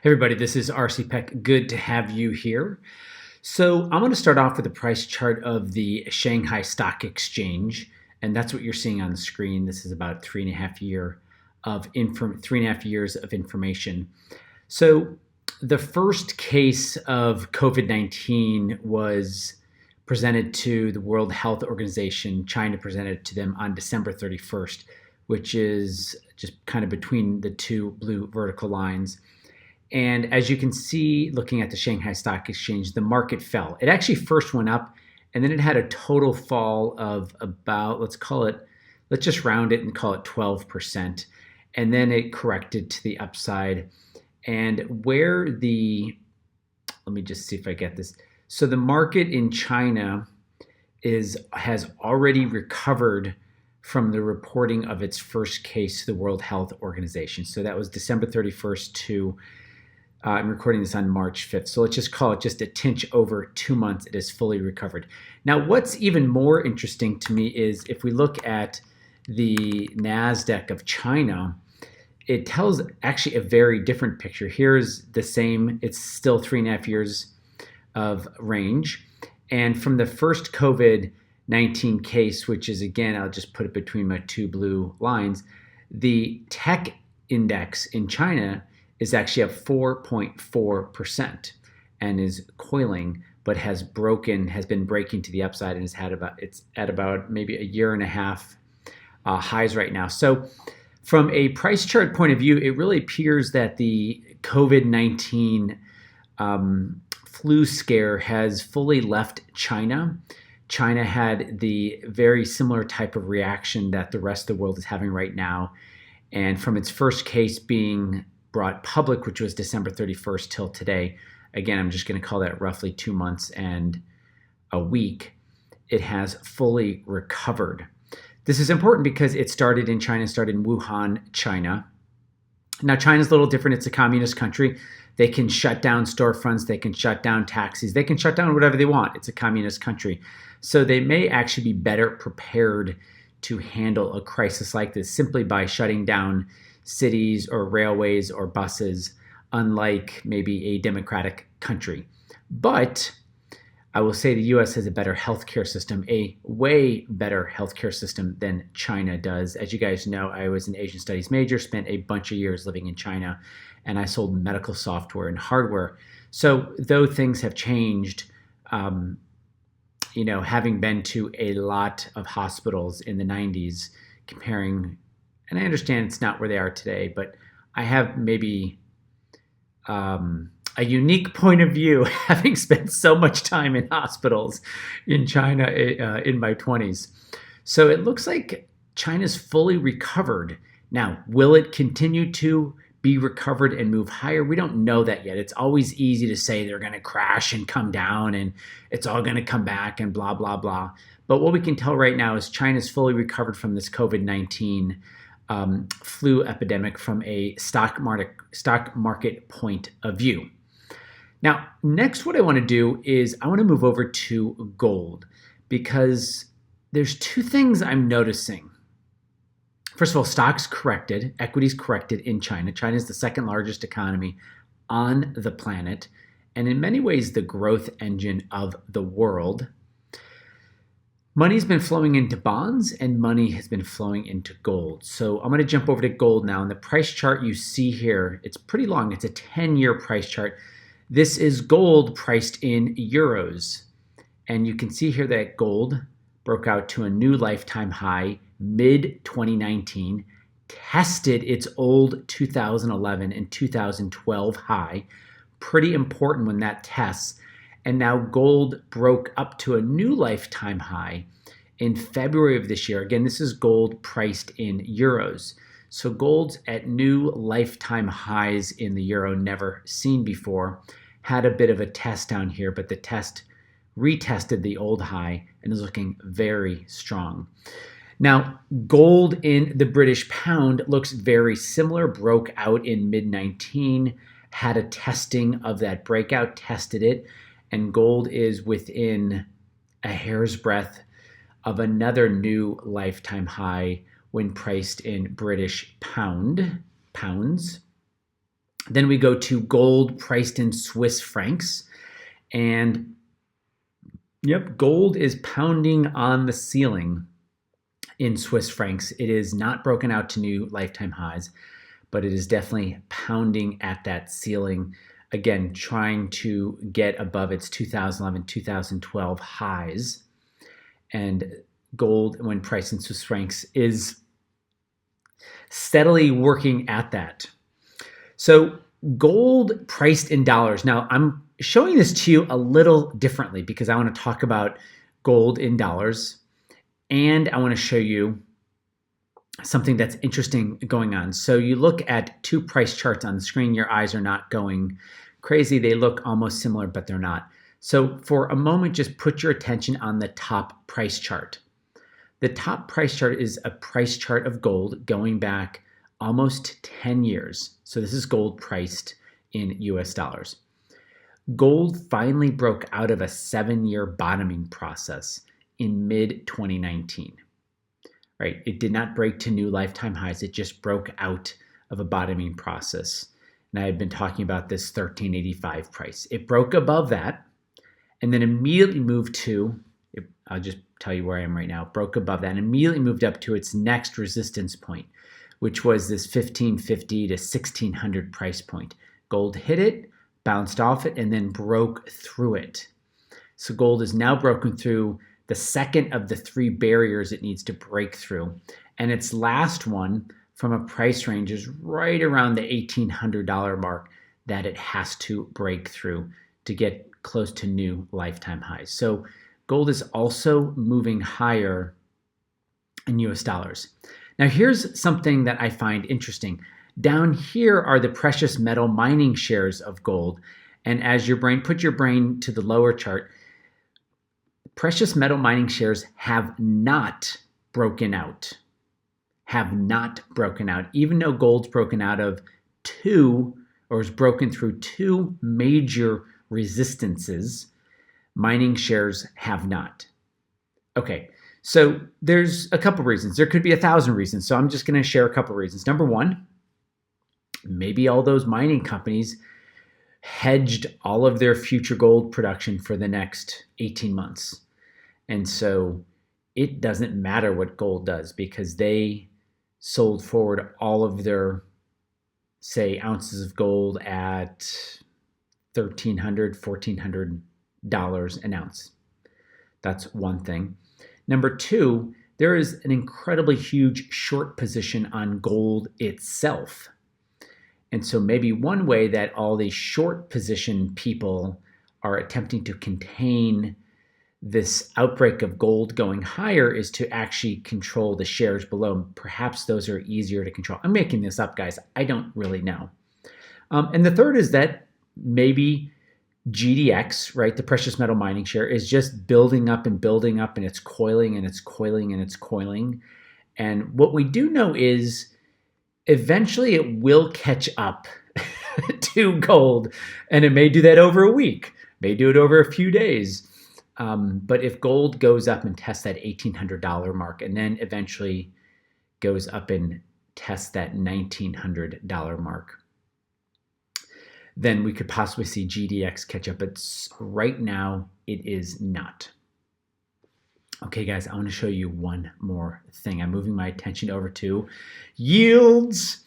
Hey everybody, this is RC Peck. Good to have you here. So I'm going to start off with a price chart of the Shanghai Stock Exchange, and that's what you're seeing on the screen. This is about 3.5 years of information. So the first case of COVID-19 was presented to the World Health Organization. China presented it to them on December 31st, which is just kind of between the two blue vertical lines. And as you can see, looking at the Shanghai Stock Exchange, the market fell. It actually first went up, and then it had a total fall of about, let's just round it and call it 12%. And then it corrected to the upside. And let me just see if I get this. So the market in China has already recovered from the reporting of its first case to the World Health Organization. So that was December 31st to I'm recording this on March 5th. So let's just call it just a tinge over 2 months. It is fully recovered. Now, what's even more interesting to me is if we look at the NASDAQ of China, it tells actually a very different picture. Here's the same. It's still 3.5 years of range. And from the first COVID-19 case, which is, again, I'll just put it between my two blue lines, the tech index in China is actually up 4.4% and is coiling, but has been breaking to the upside and it's at about maybe a year and a half highs right now. So from a price chart point of view, it really appears that the COVID-19 flu scare has fully left China. China had the very similar type of reaction that the rest of the world is having right now. And from its first case being brought public, which was December 31st till today, again, I'm just going to call that roughly 2 months and a week, it has fully recovered. This is important because it started in Wuhan, China. Now, China's a little different. It's a communist country. They can shut down storefronts. They can shut down taxis. They can shut down whatever they want. It's a communist country. So they may actually be better prepared to handle a crisis like this simply by shutting down cities or railways or buses, unlike maybe a democratic country. But I will say the US has a better healthcare system, a way better healthcare system than China does. As you guys know, I was an Asian studies major, spent a bunch of years living in China, and I sold medical software and hardware. So though things have changed, having been to a lot of hospitals in the 90s, comparing, and I understand it's not where they are today, but I have maybe a unique point of view, having spent so much time in hospitals in China in my 20s. So it looks like China's fully recovered. Now, will it continue to be recovered and move higher? We don't know that yet. It's always easy to say they're going to crash and come down and it's all going to come back and blah, blah, blah. But what we can tell right now is China's fully recovered from this COVID-19 flu epidemic from a stock market point of view. Now, next, what I want to do is I want to move over to gold because there's two things I'm noticing. First of all, stocks corrected, equities corrected in China. China is the second largest economy on the planet, and in many ways, the growth engine of the world. Money's been flowing into bonds and money has been flowing into gold. So I'm going to jump over to gold now. And the price chart you see here, it's pretty long. It's a 10-year price chart. This is gold priced in euros. And you can see here that gold broke out to a new lifetime high mid-2019, tested its old 2011 and 2012 high. Pretty important when that tests. And now gold broke up to a new lifetime high in February of this year. Again, this is gold priced in euros. So gold's at new lifetime highs in the euro, never seen before. Had a bit of a test down here, but the test retested the old high and is looking very strong. Now, gold in the British pound looks very similar, broke out in mid-19, had a testing of that breakout, tested it, and gold is within a hair's breadth of another new lifetime high when priced in British pounds. Then we go to gold priced in Swiss francs. And yep, gold is pounding on the ceiling in Swiss francs. It is not broken out to new lifetime highs, but it is definitely pounding at that ceiling. Again, trying to get above its 2011, 2012 highs. And gold, when priced in Swiss francs, is steadily working at that. So gold priced in dollars. Now, I'm showing this to you a little differently because I want to talk about gold in dollars, and I want to show you something that's interesting going on. So you look at two price charts on the screen, your eyes are not going crazy. They look almost similar, but they're not. So for a moment, just put your attention on the top price chart. The top price chart is a price chart of gold going back almost 10 years. So this is gold priced in US dollars. Gold finally broke out of a 7-year bottoming process in mid-2019. Right? It did not break to new lifetime highs. It just broke out of a bottoming process. And I've been talking about this 1385 price. It broke above that and then immediately moved to, I'll just tell you where I am right now, broke above that and immediately moved up to its next resistance point, which was this 1550 to 1600 price point. Gold hit it, bounced off it, and then broke through it. So gold is now broken through the second of the three barriers it needs to break through. And its last one from a price range is right around the $1,800 mark that it has to break through to get close to new lifetime highs. So gold is also moving higher in US dollars. Now here's something that I find interesting. Down here are the precious metal mining shares of gold. And as your brain, put your brain to the lower chart, precious metal mining shares have not broken out. Have not broken out. Even though gold's broken out of two, or is broken through two major resistances, mining shares have not. Okay, so there's a couple reasons. There could be 1,000 reasons. So I'm just going to share a couple reasons. Number one, maybe all those mining companies hedged all of their future gold production for the next 18 months. And so it doesn't matter what gold does because they sold forward all of their, say, ounces of gold at $1,300, $1,400 an ounce. That's one thing. Number two, there is an incredibly huge short position on gold itself. And so maybe one way that all these short position people are attempting to contain this outbreak of gold going higher is to actually control the shares below. Perhaps those are easier to control. I'm making this up, guys. I don't really know. And the third is that maybe GDX, right, the precious metal mining share, is just building up and it's coiling and it's coiling and it's coiling. And what we do know is eventually it will catch up to gold, and it may do that over a week, may do it over a few days. But if gold goes up and tests that $1,800 mark and then eventually goes up and tests that $1,900 mark, then we could possibly see GDX catch up. But right now, it is not. Okay, guys, I want to show you one more thing. I'm moving my attention over to yields.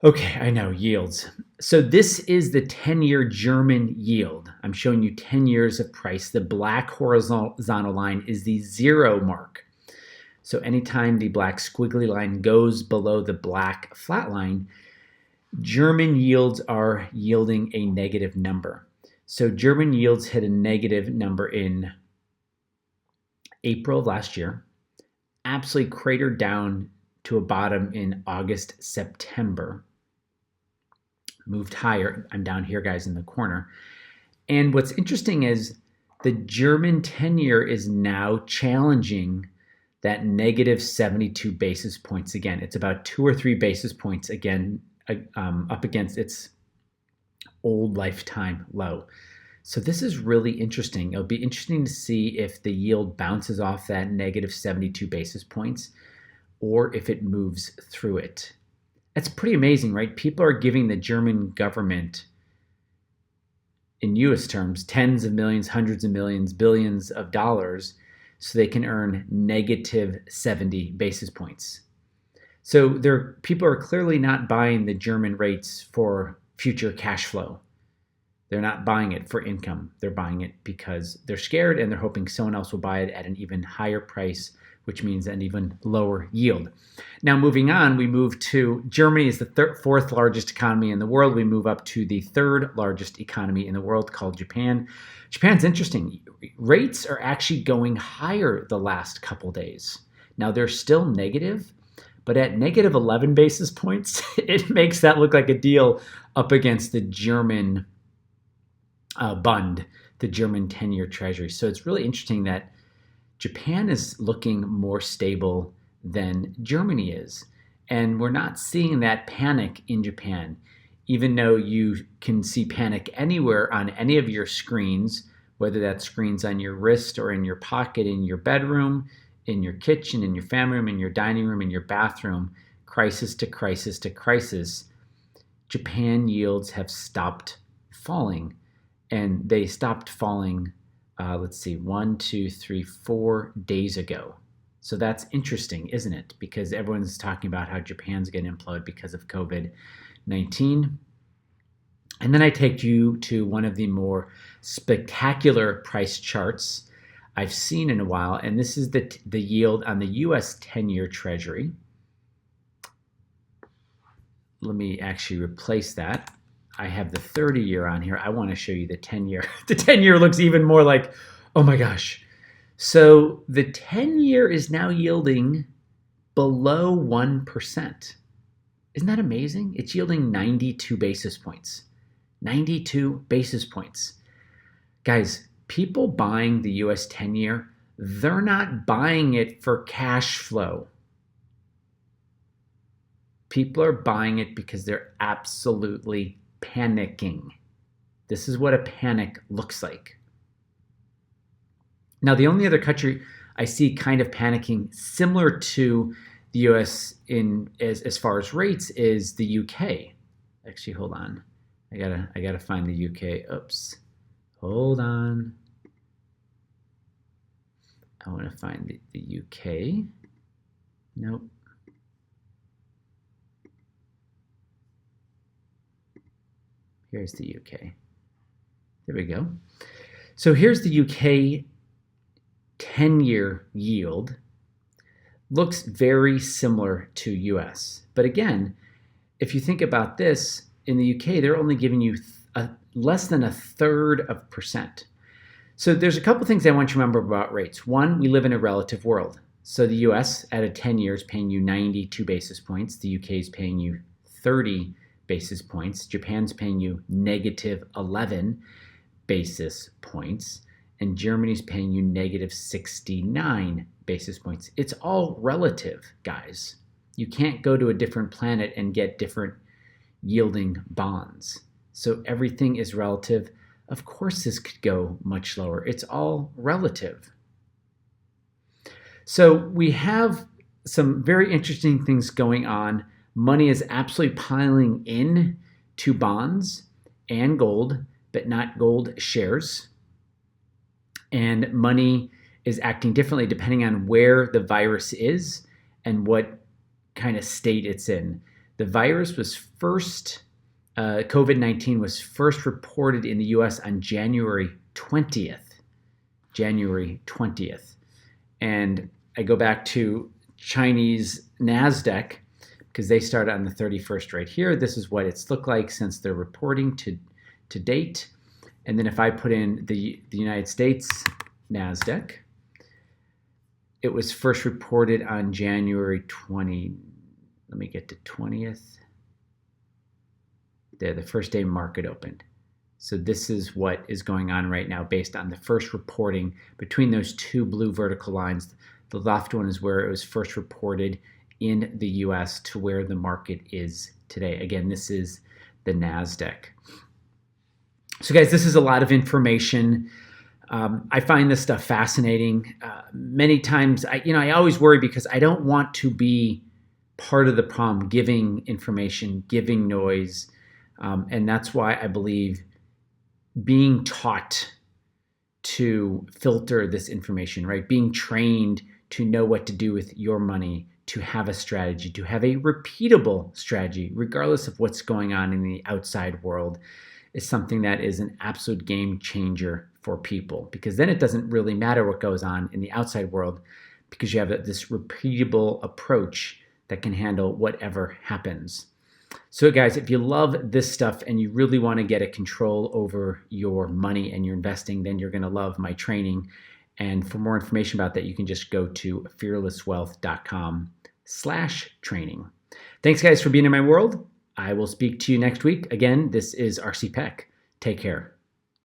Okay, I know, yields. So this is the 10-year German yield. I'm showing you 10 years of price. The black horizontal line is the 0 mark. So anytime the black squiggly line goes below the black flat line, German yields are yielding a negative number. So German yields hit a negative number in April of last year, absolutely cratered down to a bottom in August, September, moved higher. I'm down here, guys, in the corner. And what's interesting is the German 10-year is now challenging that negative 72 basis points again. It's about 2 or 3 basis points again up against its old lifetime low. So this is really interesting. It'll be interesting to see if the yield bounces off that negative 72 basis points or if it moves through it. That's pretty amazing, right? People are giving the German government, in US terms, tens of millions, hundreds of millions, billions of dollars so they can earn negative 70 basis points. So people are clearly not buying the German rates for future cash flow. They're not buying it for income. They're buying it because they're scared and they're hoping someone else will buy it at an even higher price, which means an even lower yield. Now, moving on, we move to Germany is the fourth largest economy in the world. We move up to the third largest economy in the world called Japan. Japan's interesting. Rates are actually going higher the last couple days. Now, they're still negative, but at negative 11 basis points, it makes that look like a deal up against the German Bund, the German 10-year treasury. So it's really interesting that Japan is looking more stable than Germany is. And we're not seeing that panic in Japan, even though you can see panic anywhere on any of your screens, whether that's screens on your wrist or in your pocket, in your bedroom, in your kitchen, in your family room, in your dining room, in your bathroom, crisis to crisis to crisis. Japan yields have stopped falling. And they stopped falling, 4 days ago. So that's interesting, isn't it? Because everyone's talking about how Japan's going to implode because of COVID-19. And then I take you to one of the more spectacular price charts I've seen in a while. And this is the yield on the US 10-year treasury. Let me actually replace that. I have the 30-year on here. I want to show you the 10-year. The 10-year looks even more like, oh my gosh. So the 10-year is now yielding below 1%. Isn't that amazing? It's yielding 92 basis points. 92 basis points. Guys, people buying the US 10-year, they're not buying it for cash flow. People are buying it because they're absolutely panicking. This is what a panic looks like. Now, the only other country I see kind of panicking similar to the US as far as rates is the UK. Actually, hold on. I gotta find the UK. Oops. Hold on. I want to find the UK. Nope. Here's the UK. There we go. So here's the UK 10-year yield. Looks very similar to US. But again, if you think about this, in the UK, they're only giving you less than 1/3%. So there's a couple things I want you to remember about rates. One, we live in a relative world. So the US at a 10-year is paying you 92 basis points. The UK is paying you 30 basis points. Japan's paying you negative 11 basis points. And Germany's paying you negative 69 basis points. It's all relative, guys. You can't go to a different planet and get different yielding bonds. So everything is relative. Of course, this could go much lower. It's all relative. So we have some very interesting things going on. Money is absolutely piling in to bonds and gold, but not gold shares. And money is acting differently depending on where the virus is and what kind of state it's in. The virus was first, COVID-19 was first reported in the US on January 20th. January 20th. And I go back to Chinese NASDAQ because they started on the 31st right here. This is what it's looked like since they're reporting to date. And then if I put in the United States NASDAQ, it was first reported on January 20. Let me get to 20th. There, the first day market opened. So this is what is going on right now based on the first reporting between those two blue vertical lines. The left one is where it was first reported in the US to where the market is today. Again, this is the NASDAQ. So guys, this is a lot of information. I find this stuff fascinating. Many times, I always worry because I don't want to be part of the problem, giving information, giving noise. And that's why I believe being taught to filter this information, right? Being trained to know what to do with your money, to have a strategy, to have a repeatable strategy, regardless of what's going on in the outside world, is something that is an absolute game changer for people, because then it doesn't really matter what goes on in the outside world, because you have this repeatable approach that can handle whatever happens. So guys, if you love this stuff and you really want to get a control over your money and your investing, then you're going to love my training. And for more information about that, you can just go to fearlesswealth.com/training. Thanks guys for being in my world. I will speak to you next week. Again, this is RC Peck. Take care.